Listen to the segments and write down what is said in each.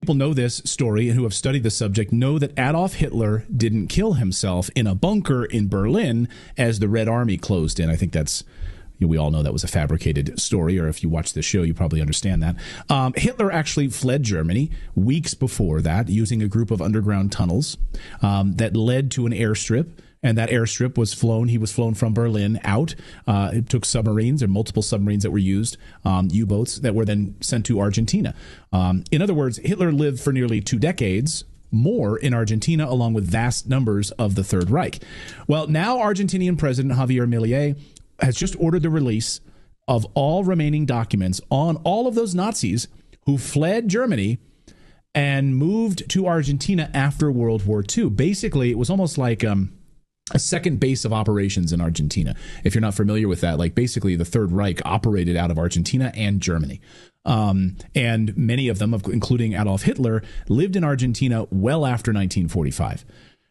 people know this story and who have studied the subject know that Adolf Hitler didn't kill himself in a bunker in Berlin as the Red Army closed in. I think that's, we all know that was a fabricated story, or if you watch the show, you probably understand that. Hitler actually fled Germany weeks before that using a group of underground tunnels that led to an airstrip. And that airstrip was flown. He was flown from Berlin out. It took submarines, or multiple submarines that were used, U-boats that were then sent to Argentina. In other words, Hitler lived for nearly 2 decades more in Argentina, along with vast numbers of the Third Reich. Well, now Argentinian President Javier Milei has just ordered the release of all remaining documents on all of those Nazis who fled Germany and moved to Argentina after World War II. Basically, it was almost like a second base of operations in Argentina. If you're not familiar with that, like basically the Third Reich operated out of Argentina and Germany. And many of them, including Adolf Hitler, lived in Argentina well after 1945.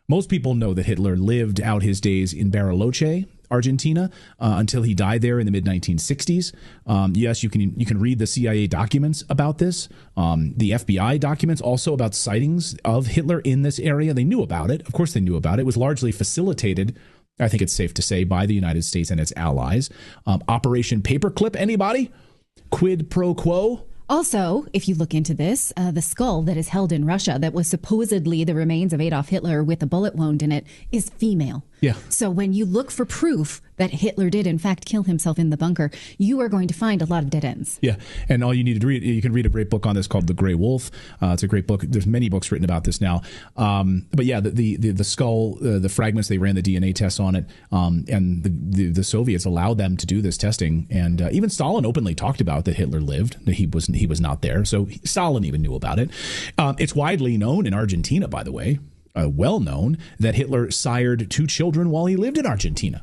Most people know that Hitler lived out his days in Bariloche, Argentina, until he died there in the mid-1960s. Yes, you can read the CIA documents about this. The FBI documents also about sightings of Hitler in this area. They knew about it. Of course they knew about it. It was largely facilitated, I think it's safe to say, by the United States and its allies. Operation Paperclip, anybody? Quid pro quo? Also, if you look into this, the skull that is held in Russia that was supposedly the remains of Adolf Hitler with a bullet wound in it is female. Yeah. So when you look for proof that Hitler did, in fact, kill himself in the bunker, you are going to find a lot of dead ends. Yeah. And all you need to read, you can read a great book on this called The Gray Wolf. It's a great book. There's many books written about this now. But yeah, the skull, the fragments, they ran the DNA tests on it. And the Soviets allowed them to do this testing. And even Stalin openly talked about that Hitler lived. He was not there. So Stalin even knew about it. It's widely known in Argentina, by the way. Well known that Hitler sired 2 children while he lived in Argentina.